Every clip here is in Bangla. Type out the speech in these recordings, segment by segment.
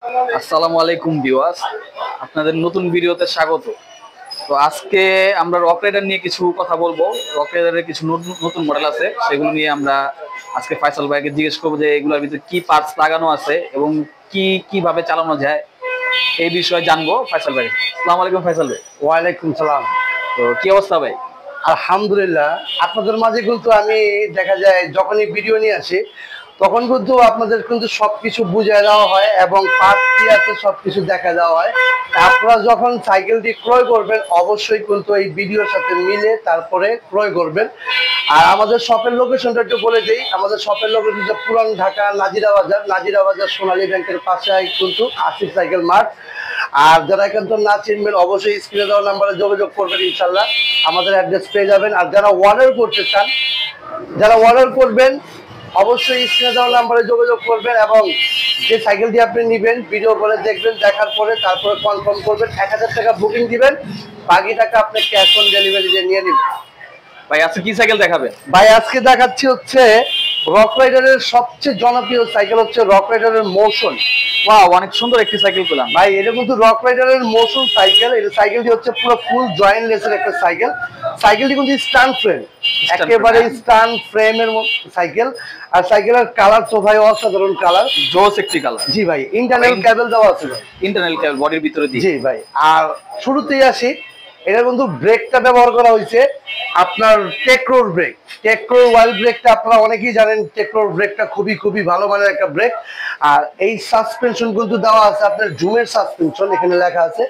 আসসালামু আলাইকুম ভিউয়ার্স, আপনাদের নতুন ভিডিওতে স্বাগত। তো আজকে আমরা রক রাইডার নিয়ে কিছু কথা বলবো। রক রাইডারের কিছু নতুন মডেল আছে, সেগুলো নিয়ে আমরা আজকে ফয়সাল ভাইকে জিজ্ঞেস করবো যে এগুলোর ভিতরে কি পার্টস লাগানো আছে এবং কিভাবে চালানো যায়, এই বিষয়ে জানবো ফয়সাল ভাই। আসসালামু আলাইকুম ফয়সাল ভাই। ওয়ালাইকুম সালাম। তো কি অবস্থা ভাই? আলহামদুলিল্লাহ। আপনাদের মাঝে কিন্তু আমি দেখা যায় যখনই ভিডিও নিয়ে আসি তখন কিন্তু আপনাদের কিন্তু সবকিছু বুঝিয়ে দেওয়া হয় এবং পার্ট কি আছে সবকিছু দেখা দেওয়া হয়। আপনারা যখন সাইকেলটি ক্রয় করবেন অবশ্যই কিন্তু এই ভিডিওর সাথে মিলে তারপরে ক্রয় করবেন। আর আমাদের শপের লোকেশনটা একটু বলে দিই। আমাদের শপের লোকেশন হচ্ছে পুরান ঢাকা নাজিরা বাজার সোনালী ব্যাংকের পাশে কিন্তু আসিফ সাইকেল মার্ট। আর যারা এখান তো না চিনবেন অবশ্যই স্ক্রিনে দেওয়া নাম্বারে যোগাযোগ করবেন, ইনশাল্লাহ আমাদের অ্যাড্রেস পেয়ে যাবেন। আর যারা অর্ডার করতে চান, যারা অর্ডার করবেন অবশ্যই স্ক্রিনে দেওয়া নাম্বারে যোগাযোগ করবেন এবং যে সাইকেলটি আপনি নেবেন ভিডিও করে দেখবেন, দেখার পরে তারপরে কনফার্ম করবেন। 1000 টাকা বুকিং দিবেন, বাকি টাকা আপনি ক্যাশ অন ডেলিভারি দিয়ে নিয়ে নেবেন। ভাই আজকে কি সাইকেল দেখাবেন? ভাই আজকে দেখাচ্ছি হচ্ছে রক রাইডারের সবচেয়ে জনপ্রিয় সাইকেল হচ্ছে রক রাইডারের মোশন। ওয়াও, অনেক সুন্দর একটি সাইকেল পেলাম ভাই। এটা কিন্তু রক রাইডারের মোশন সাইকেল। এই সাইকেলটি হচ্ছে পুরো ফুল জয়েন্ট লেসের একটা সাইকেল। সাইকেলটি কিন্তু স্ট্যান্ড ফ্রেম, একেবারে স্ট্যান্ড ফ্রেমের সাইকেল। আর সাইকেলের কালার তো ভাই অসাধারণ কালার, জোস একটি কালার। জি ভাই। ইন্টারনাল কেবল দেওয়া আছে ভাই, ইন্টারনাল কেবল বডির ভিতরে দিয়ে। জি ভাই। আর শুরুতেই আসি, এটা কিন্তু ব্রেকটা ব্যবহার করা হয়েছে আপনার টেক্রোর ব্রেক। টেক্রোর ওয়াইল ব্রেকটা আপনারা অনেকেই জানেন, টেক্রোর ব্রেকটা খুবই ভালো মানের একটা ব্রেক। আর এই সাসপেনশন কিন্তু দেওয়া আছে আপনার জুমের সাসপেনশন, এখানে লেখা আছে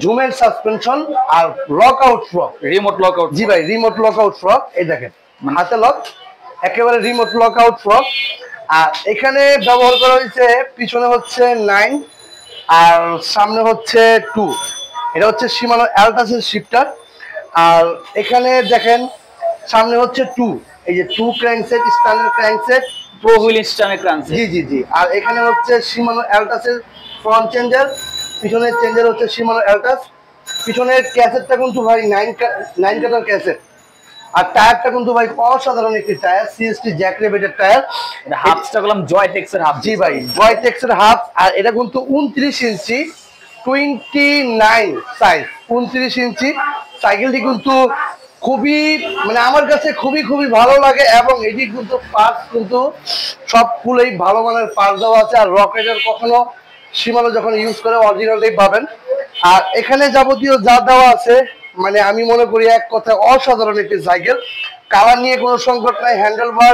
জুমের সাসপেনশন। আর lockout fork, remote lockout. জি ভাই, রিমোট লক আউট ফ্রক। এই দেখেন হাতে লক, একেবারে রিমোট লক আউট ফ্রক। আর এখানে ব্যবহার করা হয়েছে পিছনে হচ্ছে 9 আর সামনে হচ্ছে 2। এটা হচ্ছে শিমানো অ্যালটাসের শিফটার। আর এখানে দেখেন সামনে হচ্ছে 2, এই যে 2 crankset, standard crankset, pro wheel স্টানের ক্রাঞ্চি। জি। আর এখানে হচ্ছে শিমানো অ্যালটাসের ফ্রন্ট চেঞ্জার, পিছনের চেঞ্জার হচ্ছে শিমানো অ্যালটাস। পিছনের ক্যাসেটটা কিন্তু ভাই 9 কাটার ক্যাসেট। আর টায়ারটা কিন্তু ভাই অসাধারণ একটি টায়ার, সিএসটি জ্যাক রেবেটের টায়ার। এটা হাফটা বললাম জয়টেক্সের হাফ। জি ভাই, জয়টেক্সের হাফ। আর এটা কিন্তু 29 ইঞ্চি 29 সাইজ, 29 ইঞ্চি। সাইকেলটি কিন্তু খুবই মানে আমার কাছে খুবই ভালো লাগে এবং এটি কিন্তু পার্টস কিন্তু সব ফুলেই ভালো মানের পার্টস দেওয়া আছে। আর রক রাইডার কখনো সীমানো যখন ইউজ করে অরিজিনালটাই পাবেন। আর এখানে যাবতীয় যা দেওয়া আছে মানে আমি মনে করি এক কথায় অসাধারণ একটি সাইকেল। কালার নিয়ে কোনো সংকট নাই, হ্যান্ডেল বার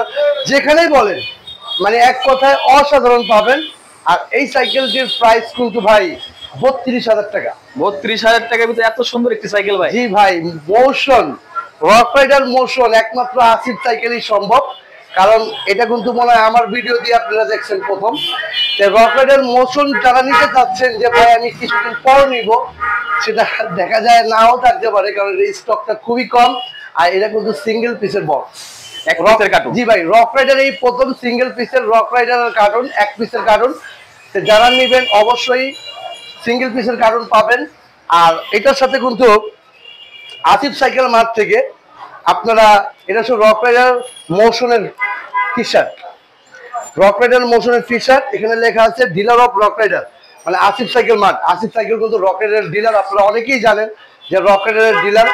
যেখানেই বলেন মানে এক কথায় অসাধারণ পাবেন। আর এই সাইকেলটির প্রাইস কিন্তু ভাই 32,000 টাকা। 32,000 টাকার ভিতরে এত সুন্দর একটি সাইকেল ভাই? জি ভাই, মোশন, রক রাইডার মোশন একমাত্র আসিফ সাইকেলই সম্ভব। কারণ এটা কিন্তু মনে হয় আমার ভিডিও দিয়ে আপনারা দেখছেন প্রথম। রক রাইডার মোশন যারা নিতে চাচ্ছেন যে ভাই আমি কিছুদিন পর নিব, সেটা দেখা যায় নাও থাকতে পারে, কারণ এই স্টকটা খুবই কম। আর এটা কিন্তু সিঙ্গেল পিসের বক্স, এক পিসের কার্টুন। জি ভাই, রক রাইডার এই প্রথম সিঙ্গেল পিসের রক রাইডারের কার্টুন, এক পিসের কার্টুন। যারা নেবেন অবশ্যই সিঙ্গেল পিসের কার্টুন পাবেন। আর এটার সাথে কিন্তু আসিফ সাইকেল মার্ট থেকে আপনারা এটা হচ্ছে রক রাইডার মোশনের টি শার্ট, রক রাইডার মোশনের টি শার্ট। এখানে লেখা আছে ডিলার অফ রক রাইডার, মানে Asif cycle mart. Asif cycle কিন্তু রক রাইডারের ডিলার, আপনারা অনেকেই জানেন যে রক রাইডারের ডিলার।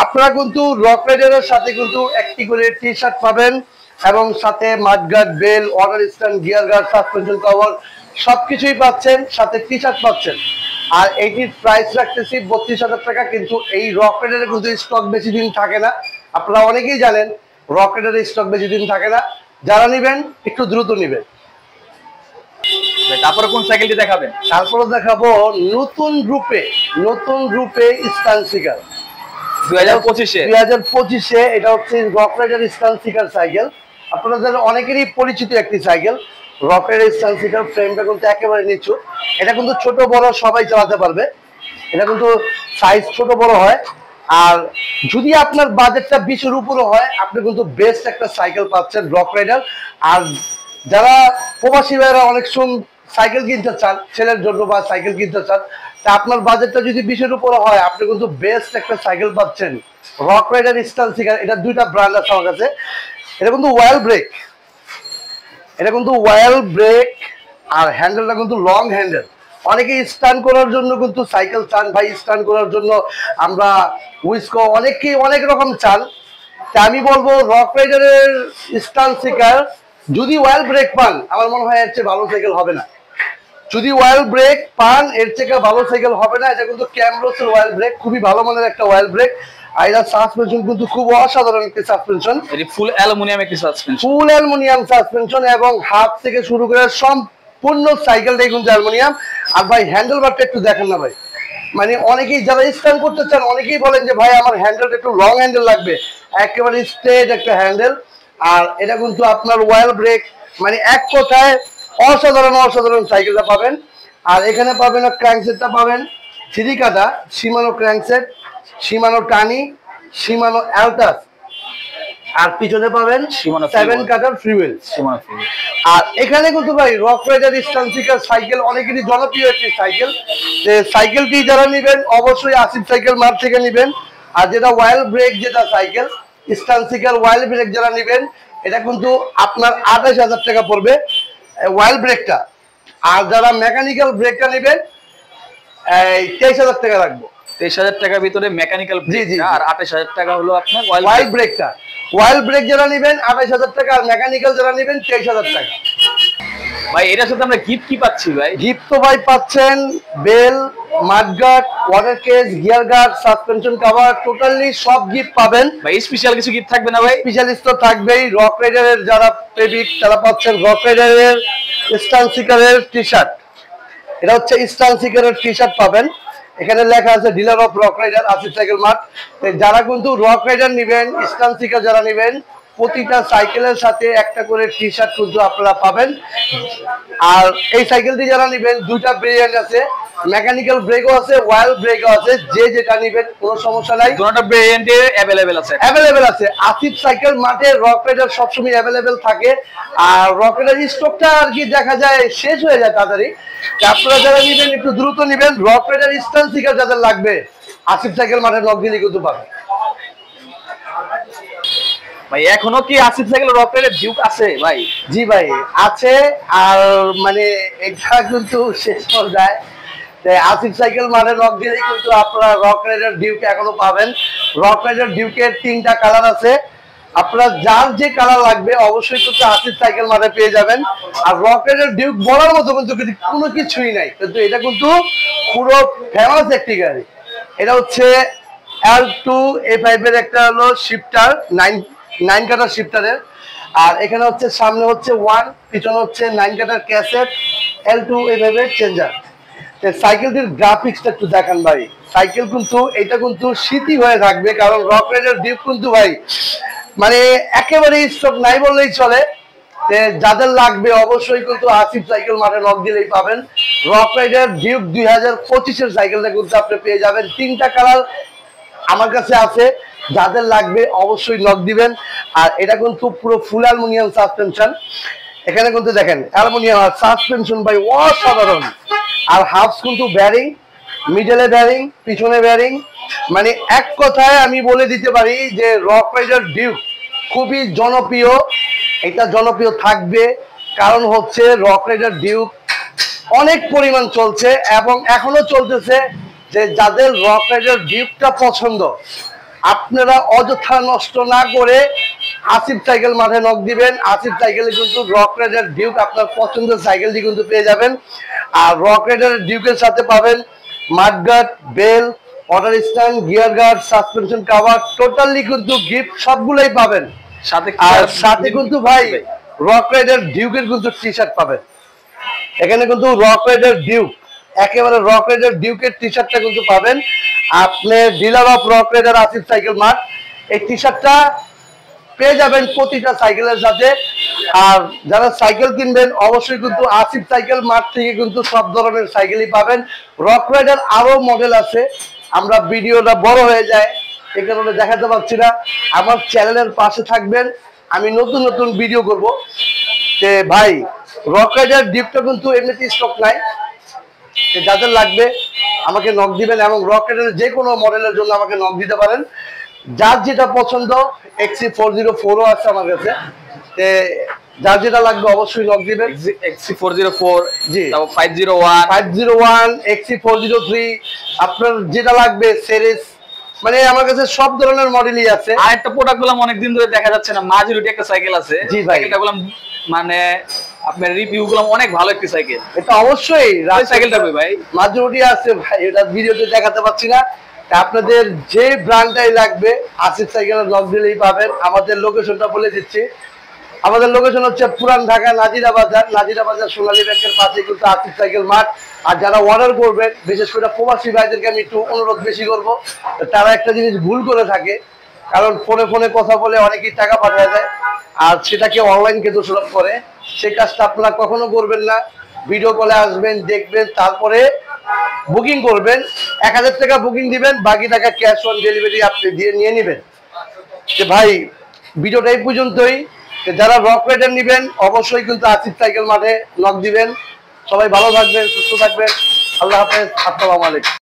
আপনারা কিন্তু রক রাইডারের সাথে কিন্তু একটি করে টি শার্ট পাবেন এবং সাথে mudguard, bell, water stand, gear guard, suspension cover সবকিছুই পাচ্ছেন, সাথে টি শার্ট পাচ্ছেন। আর এইটির প্রাইস রাখতেছি 32,000 টাকা। কিন্তু এই রক রাইডারের কিন্তু স্টক বেশি দিন থাকে না, আপনারা অনেকেই জানেন রক রাইডারের স্টক বেশি দিন থাকে না। যারা নেবেন একটু দ্রুত নেবেন। তারপরে কোন সাইকেলটি দেখাবেন? তারপরে দেখাবো নতুন রূপে স্টান সিকার 2025-এ। এটা হচ্ছে রক রাইডার স্টান সিকার সাইকেল। আপনাদের অনেকেরই পরিচিত একটি সাইকেল রক রাইডার স্টান সিকার। ফ্রেমটা কিন্তু একেবারে নিচু, এটা কিন্তু ছোট বড় সবাই চালাতে পারবে। এটা কিন্তু সাইজ ছোট বড় হয়। আর যদি আপনার বাজেটটা 20-এর উপরে হয় আপনি কিন্তু বেস্ট একটা সাইকেল পাচ্ছেন রক রাইডার। আর যারা প্রবাসী ভাইরা অনেক সাইকেল কিনতে চান ছেলের জন্য বা সাইকেল কিনতে চান, তা আপনার বাজেটটা যদি 20-এর উপরে হয় আপনি কিন্তু বেস্ট একটা সাইকেল পাচ্ছেন রক রাইডার স্টান সিকার। এটা দুইটা ব্র্যান্ড আছে আমার কাছে। এটা কিন্তু ওয়াইল ব্রেক, আর হ্যান্ডেলটা কিন্তু লং হ্যান্ডেল। অনেকে স্ট্যান্ড করার জন্য কিন্তু সাইকেল চান ভাই, স্ট্যান্ড করার জন্য আমরা উইসকো অনেকেই অনেক রকম চান। তা আমি বলবো রক রাইডারের স্ট্যান্ড সিকার যদি ওয়েল ব্রেক পান, আমার মনে হয় এর চেয়ে ভালো সাইকেল হবে না। যদি ওয়েল ব্রেক পান এর থেকে ভালো সাইকেল হবে না। এটা কিন্তু ক্যামরোসের ওয়েল ব্রেক, খুবই ভালো মানের একটা ওয়েল ব্রেক। আর এটা সাসপেনশন কিন্তু খুব অসাধারণ একটি সাসপেনশন, ফুল অ্যালুমিনিয়াম একটি সাসপেনশন, ফুল অ্যালুমিনিয়াম সাসপেনশন এবং হাত থেকে শুরু করে সম্পূর্ণ সাইকেলটাই কিন্তু অ্যালুমিনিয়াম। আর ভাই হ্যান্ডেল বারটা একটু দেখেন না ভাই, মানে অনেকেই যারা স্ট্যান্ড করতে চান অনেকেই বলেন যে ভাই আমার হ্যান্ডেলটা একটু লং হ্যান্ডেল লাগবে, একেবারে স্ট্রেট একটা হ্যান্ডেল। আর এটা কিন্তু আপনার ওয়েল ব্রেক, মানে এক কথায় অসাধারণ অসাধারণ সাইকেলটা পাবেন। আর এখানে পাবেন ক্র্যাঙ্কসেটটা পাবেন থ্রি কাটা শিমানো ক্র্যাঙ্কসেট, শিমানো টানি, শিমানো অ্যালটাস। আর পিছনে পাবেন শিমানো 7 কাটার ফ্রিওয়েল। আর এখানে কিন্তু ভাই Rock Rider stand seeker cycle অনেকেরই জনপ্রিয় একটি সাইকেল। যে সাইকেলটি যারা নেবেন অবশ্যই আসিফ সাইকেল মার্ট থেকে নেবেন। আর যেটা ওয়েল ব্রেক যেটা cycle stand seeker well break যারা নেবেন এটা কিন্তু আপনার 28,000 টাকা পড়বে ওয়েল ব্রেকটা। আর যারা মেকানিক্যাল ব্রেকটা নেবেন 23,000 টাকা রাখবো। 23,000 টাকার ভিতরে মেকানিক্যাল ব্রেক আর 28,000 টাকা হলো আপনার ওয়েল ব্রেকটা। ওয়েল ব্রেক যারা নেবেন 28,000 টাকা, আর মেকানিক্যাল যারা নেবেন 23,000 টাকা। ভাই এটার সাথে আমরা গিফট কি পাচ্ছি ভাই? গিফট তো ভাই পাচ্ছেন bell, mudguard, water case, gear guard, suspension cover, totally সব গিফট পাবেন। ভাই স্পেশাল কিছু গিফট থাকবে না ভাই? স্পেশালিস্ট তো থাকবেই। রক রাইডারের যারা প্রেমিক তারা পাচ্ছেন রক রাইডারের স্ট্যান্ড সিকারের টি শার্ট। এটা হচ্ছে স্ট্যান্ড সিকারের টি শার্ট পাবেন। এখানে লেখা আছে dealer of rock Rider Asif cycle mart. যারা কিন্তু রক রাইডার নেবেন স্ট্যান্ড সিকার যারা নেবেন প্রতিটা সাইকেলের সাথে একটা করে টি শার্ট কিন্তু আপনারা পাবেন। আর এই সাইকেলটি যারা নেবেন দুইটা ভেরিয়েন্ট আছে, মেকানিক্যাল ব্রেকও আছে, ওয়েল ব্রেকও আছে। যে যেটা নেবেন কোনো সমস্যা নাই, দুটোটা ভেরিয়েন্টে अवेलेबल আছে। আসিফ সাইকেল মার্টে রক রাইডার সবসময় অ্যাভেলেবেল থাকে। আর রক রাইডার স্টকটা আর কি দেখা যায় শেষ হয়ে যায় তাড়াতাড়ি। আপনারা যারা নেবেন একটু দ্রুত নেবেন। রক রাইডার স্ট্যান্ড সিকার যাদের লাগবে আসিফ সাইকেল মার্টে নক দিলে কিন্তু পাবেন। ভাই এখনো কি Asif cycle Rock Rider Duke আছে ভাই? জি ভাই আছে। আর মানে এটা কিন্তু শেষ পর্যায়ে আসিফ সাইকেল মানে রক দিলেই কিন্তু আপনারা রক রাইডার ডিউক এখনো পাবেন। রক রাইডার ডিউকের 3টা কালার আছে। আপনারা যার যে কালার লাগবে অবশ্যই কিন্তু আসিফ সাইকেল মানে পেয়ে যাবেন। আর রক রাইডার ডিউক বলার মতো কিন্তু কোনো কিছুই নাই, কিন্তু এটা কিন্তু পুরো ফেমাস একটি গাড়ি। এটা হচ্ছে L2A5 এর একটা হলো শিফটার, 9 কাটার শিফটারের। আর এখানে হচ্ছে সামনে হচ্ছে 1, পিছনে হচ্ছে 9 কাটার ক্যাসেট, L2A5 এর চেঞ্জার। সাইকেলটির গ্রাফিক্সটা একটু দেখান ভাই। সাইকেল কিন্তু এটা কিন্তু স্মৃতি হয়ে থাকবে, কারণ রক রাইডার ডিউক কিন্তু ভাই মানে একেবারে স্টক নাই বললেই চলে। যাদের লাগবে অবশ্যই কিন্তু আসিফ সাইকেল মাঠে নক দিলেই পাবেন। রক রাইডার ডিউক 2025-এর সাইকেলটা কিন্তু আপনি পেয়ে যাবেন। 3টা কালার আমার কাছে আছে, যাদের লাগবে অবশ্যই নক দিবেন। আর এটা কিন্তু পুরো ফুল অ্যালুমিনিয়াম সাসপেনশন। এখানে কিন্তু দেখেন অ্যালুমিনিয়াম আর সাসপেনশন ভাই অসাধারণ। আর হাফস কিন্তু ব্যারিং, মিডলে ব্যারিং, পিছনে ব্যারিং, মানে এক কথায় আমি বলে দিতে পারি যে রক রাইডার ডিউক খুবই জনপ্রিয়। এটা জনপ্রিয় থাকবে কারণ হচ্ছে রক রাইডার ডিউক অনেক পরিমাণ চলছে এবং এখনো চলতেছে। যে যাদের রক রাইডার ডিউকটা পছন্দ আপনারা অযথা নষ্ট না করে আসিফ সাইকেল মাঠে নক দিবেন। আসিফ সাইকেলে কিন্তু রক রাইডার ডিউক আপনার পছন্দের সাইকেলটি কিন্তু পেয়ে যাবেন। আর রক রাইডার ডিউকের সাথে পাবেন mudguard, bell, water stand, gear guard, suspension cover, totally কিন্তু গিফট সবগুলোই পাবেন। আর সাথে কিন্তু ভাই রক রাইডার ডিউকের কিন্তু টি শার্ট পাবেন। এখানে কিন্তু রক রাইডার ডিউক, একেবারে রক রাইডার ডিউকের টি শার্টটা কিন্তু পাবেন। আপনি dealer of rock Rider Asif cycle mart এই টি শার্টটা পেয়ে যাবেন প্রতিটা সাইকেলের সাথে। আর যারা সাইকেল কিনবেন অবশ্যই কিন্তু আসিফ সাইকেল মার্ট থেকে কিন্তু সব ধরনের সাইকেলই পাবেন। রক রাইডার আরো মডেল আছে, আমরা ভিডিওটা বড় হয়ে যায় এই কারণে দেখাতে পারছি না। আমার চ্যানেলের পাশে থাকবেন, আমি নতুন নতুন ভিডিও করব। যে ভাই রক রাইডার ডিউকটা কিন্তু এমনিতে স্টক নাই, যাদের লাগবে আমাকে নক দিবেন এবং রক রাইডারের যে কোনো মডেলের জন্য আমাকে নক দিতে পারেন। যার যেটা পছন্দ XC404 আছে আমার কাছে, যার যেটা লাগবে অবশ্যই নক দিবেন। XC404, জি, তারপর 501, 501, XC403, আপনার যেটা লাগবে সিরিজ, মানে আমার কাছে সব ধরনের মডেলই আছে। আর একটা প্রোডাক্ট গুলো অনেকদিন ধরে দেখা যাচ্ছে না, মাজুরিটি একটা সাইকেল আছে। জি ভাই, এটা গুলো মানে আপনার রিভিউ গুলো অনেক ভালো একটি সাইকেল। এটা অবশ্যই সাইকেলটা ভাই মাজুরিটি আছে ভাই, এটা ভিডিওতে দেখাতে পাচ্ছি না। আপনাদের যে ব্র্যান্ডটাই লাগবে আসিফ সাইকেলের নক দিলেই পাবেন। আমাদের লোকেশনটা বলে দিচ্ছি, আমাদের লোকেশন হচ্ছে পুরান ঢাকা নাজিরা বাজার সোনালী ব্যাংকের পাশে কিন্তু আসিফ সাইকেল মার্ট। আর যারা অর্ডার করবেন, বিশেষ করে প্রবাসী ভাইদেরকে আমি একটু অনুরোধ বেশি করব, তারা একটা জিনিস ভুল করে থাকে, কারণ ফোনে কথা বলে অনেকেই টাকা পাঠিয়ে দেয় আর সেটাকে অনলাইনকে দোষারোপ করে। সেই কাজটা আপনারা কখনো করবেন না। ভিডিও কলে আসবেন, দেখবেন, তারপরে বুকিং করবেন। 1000 টাকা বুকিং দিবেন, বাকি টাকা ক্যাশ অন ডেলিভারি আপনি দিয়ে নিয়ে নেবেন। যে ভাই ভিডিওটা এই পর্যন্তই। যারা রক রাইডার নেবেন অবশ্যই কিন্তু আসিফ সাইকেল মাঠে নক দিবেন। সবাই ভালো থাকবেন, সুস্থ থাকবেন। আল্লাহ হাফেজ, আসসালামু আলাইকুম।